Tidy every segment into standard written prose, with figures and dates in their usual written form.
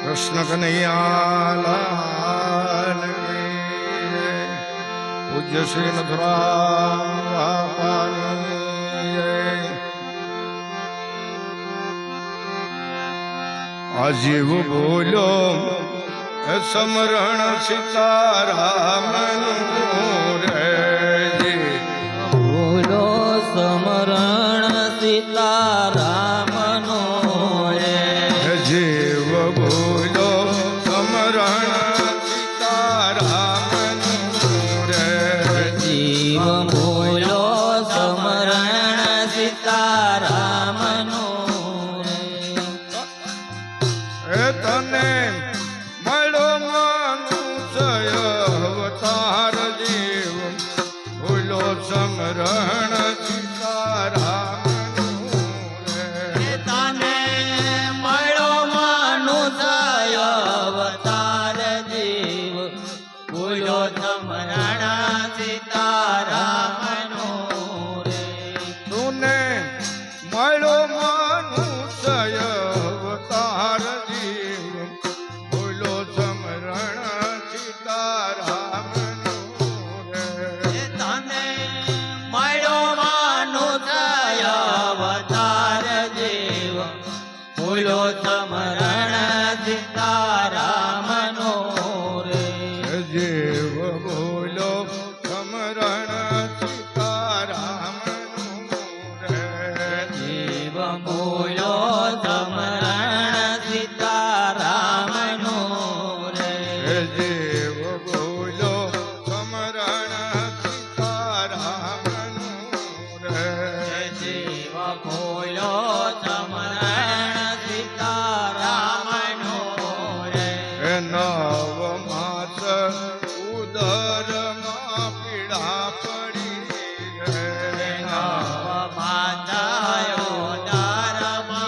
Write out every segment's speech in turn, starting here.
કૃષ્ણ કનૈયા પૂજ્ય શ્રી મથુરા આજીવ બોલો સમરણ સીતારામ રે બોલો સમરણ સીતારામ નો રે જીવ બોલો સમરણ સીતારામ રે જીવ બોલો સમરણ સીતારામ નો રે તને મળો મનુષ્ય અવતાર જીવ બોલો સમરણ સીતારામ રે તને મળો મનુષ્ય અવતાર જીવ બોલો સમરણ સીતારામ નો રે તુને મળો મનુષ્ય અવતાર જીવ બોલો સમરણ સીતારામ રે તને મળો મનુષ્ય અવતાર જીવ બોલો સમરણ સીતારામ નો રે જીવ બોલો સમરણ સીતારામ રે જીવ બોલો સમરણ સીતારામ નો રે જીવ બોલો સમરણ સીતારામ રે જીવ બોલો સમરણ સીતારામ નો રે નવ માસ ઉદરમાં પીડા પડી રે નવ માતાયો દારમાં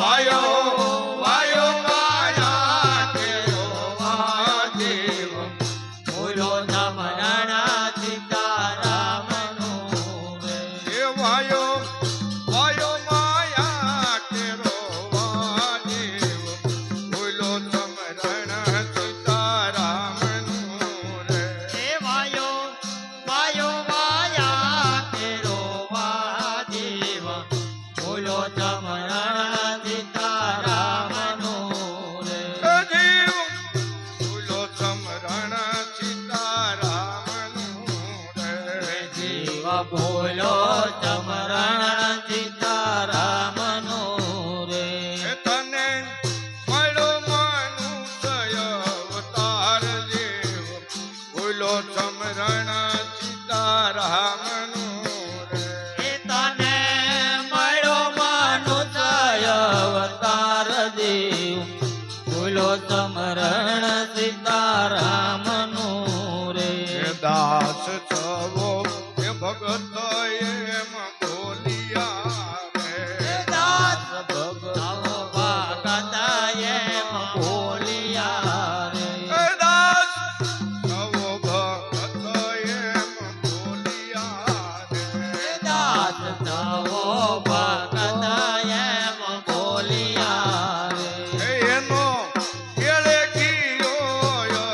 વાયો વાયો માયા કેરો વાદેવ બોલો સમરણ સીતારામનું રે. એ વાયો વાયો માયા કેરો વાદેવ બોલો સમરણ સીતારામનું રે. એ વાયો વાયો વાયા કેરો વાદેવ બોલો સમરણ સીતારામનું રે. જીવ બોલો સમરણ સીતારામનું રે. જીવ બોલો સમરણ સીતારામનું રે. એ તને મળો મનુષ્ય અવતાર જીવ બોલો સમરણ સીતારામનું રે. એ તને મળ્યો મનુષ્ય અવતાર દેવ બોલો સમરણ સીતારામનું રે. એ દાસ થવો એ ભગત એમ બોલિયા એ રે. દાસ ભગતો ભગત એમ બોલિયા રે. એ દાસ થવો ભગત એમ બોલિયા એ રે. દાસ થવો ભગત એમ બોલિયા રે. એનો કેળે ગયો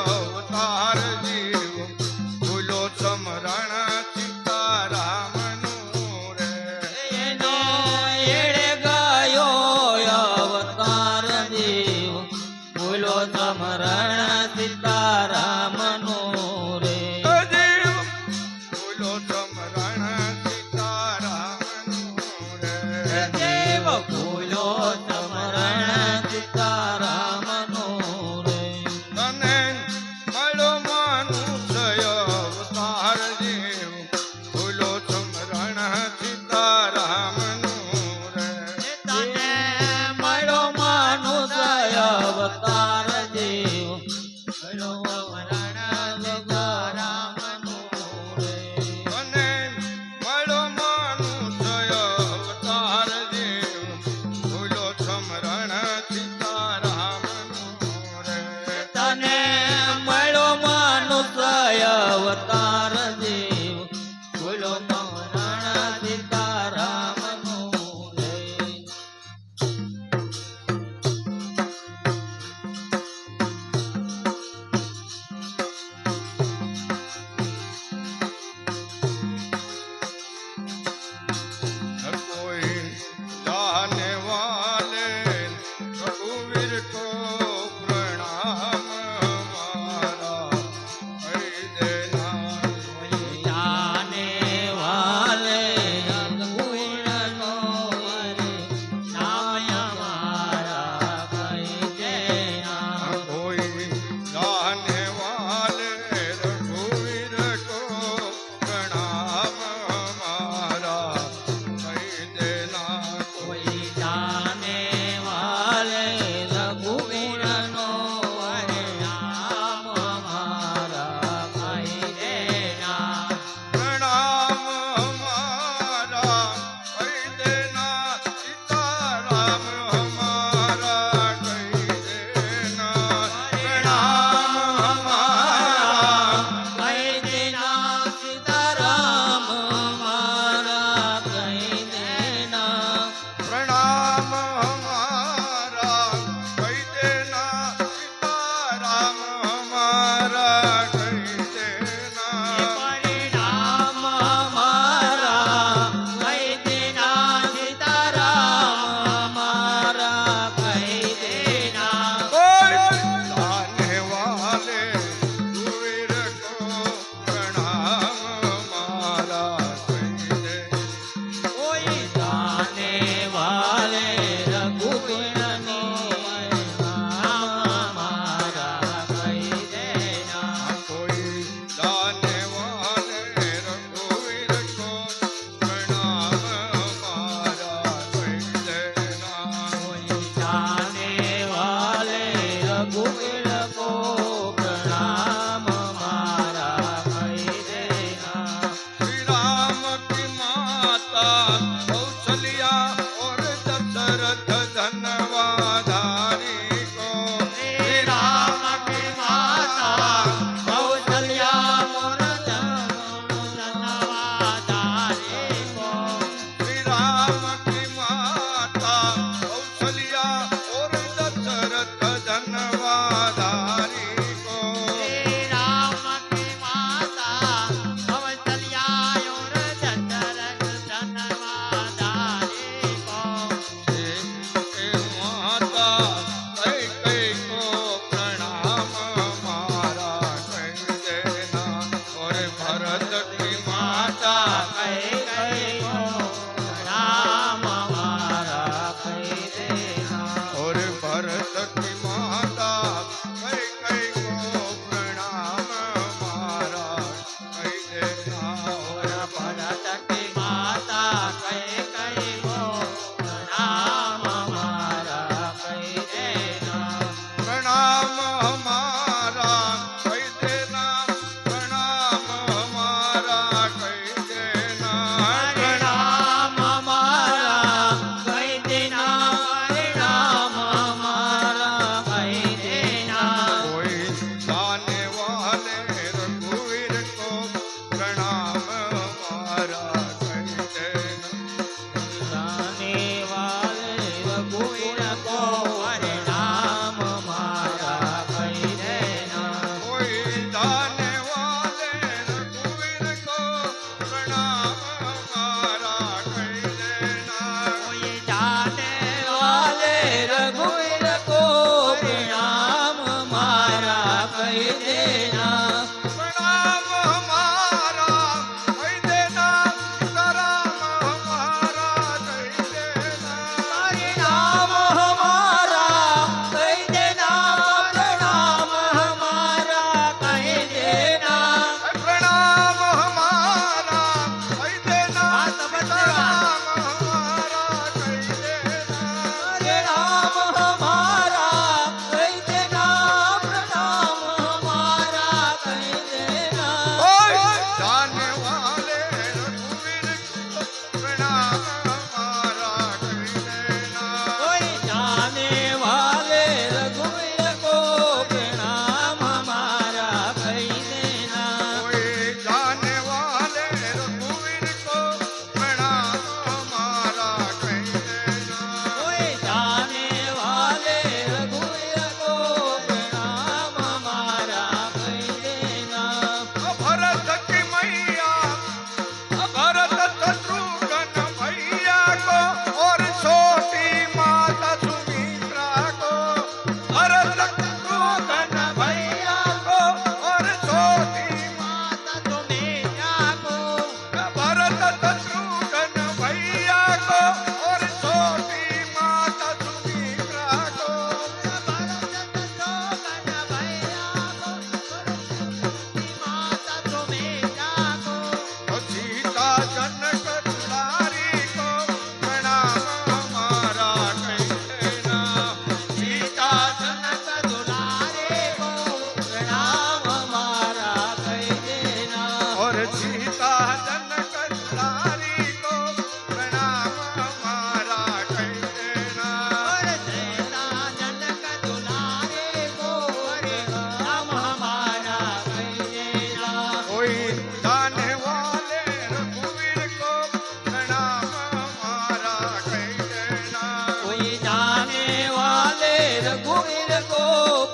રઘુવીર કો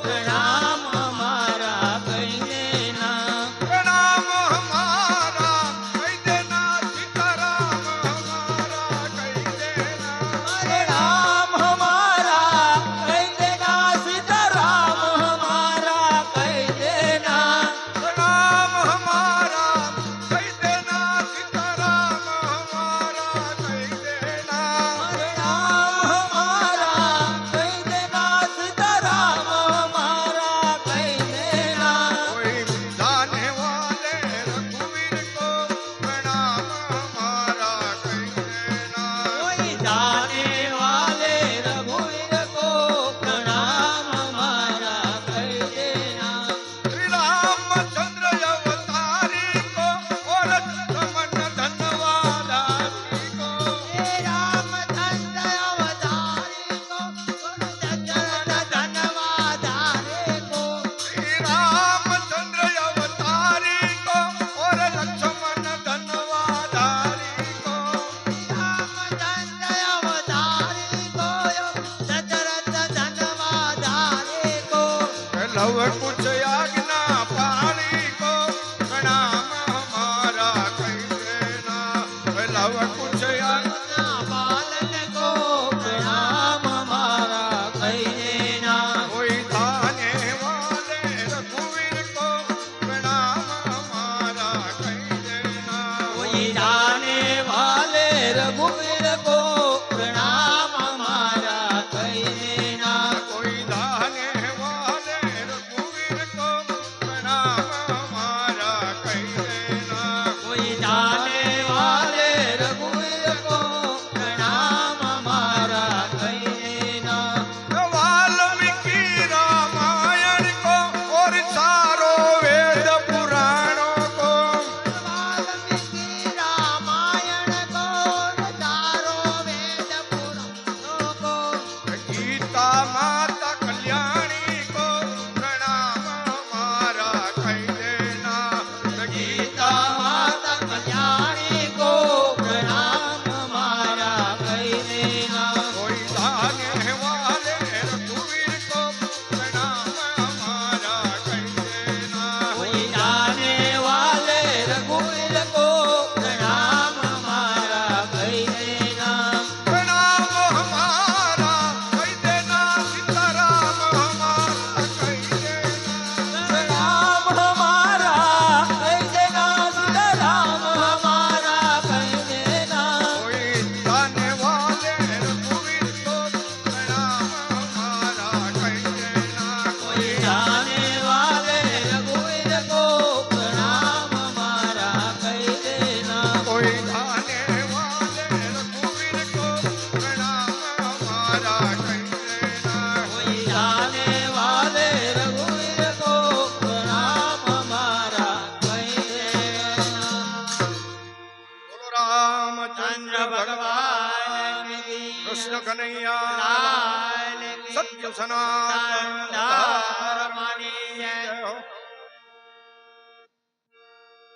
પ્રણામ અમારા કહી દેના પ્રણામ હમારા કહી દેના સીતારામ હમારા કહી દેના પ્રણામ હમારા કહી દેના સીતારામ હમારા કહી દેના પ્રણામ હમારા કહી દેના સીતારામ હમારા કહી દેના પ્રણામ હમારા કહી દેના સીતારામ હમારા કહી દેના કોઈ જાને વાલે રઘુવીર કો પ્રણામ હમારા કહી દેના कोई जाने वाले रघुवीर को प्रणाम हमारा कह देना श्री रामचंद्र अवतारी को और रमन धन्यवाद आदि को हे रामचंद्र अवतारी को धन्यवाद रे को श्री रामचंद्र अवतारी को और लक्ष्मण धन्यवादारी को रामचंद्र अवतारी को दशरथ धन्यवाद रे को लव कुछ आज्ञा पाणी को प्रणाम हमारा कही देना लव कुछ आज्ञा पालन को प्रणाम हमारा कह देना कोई धाने वाले रघुवीर को प्रणाम हमारा कही देना कोई जाने वाले रघुवीर को प्रणाम हमारा कह देना कोई धाने वाले रघुवीर को प्रणाम हमारा कही देना कोई जाने वाले रघुवीर को प्रणाम हमारा कह देना वाल्मीकि रामायण को और चारों वेद पुराणों को वाल्मीकि रामायण को चारों वेद पुराणों को गीता माता कल्याणी को प्रणाम हमारा कही देना गीता माता कल्याणी को प्रणाम हमारा कह देना कोई धाने वाले रघुवीर को प्रणाम हमारा कही देना कोई जाने वाले रघुवीर को प्रणाम हमारा कह देना प्रणाम हमारा कही देना सीताराम हमारा कही देना प्रणाम हमारा कह देना सीताराम हमारा कह देना कोई जाने वाले रघुवीर को प्रणाम हमारा कही देना कोई जाने वाले रघुवीर को प्रणाम हमारा कह देना कोई जाने वाले रघुवीर को प्रणाम हमारा कही देना कोई जाने वाले रघुवीर को प्रणाम हमारा कह देना बोलो रामचंद्र चंद्र भगवान भगवान की कृष्ण कन्हैया लाल की सत्य सनातन धर्म की जय।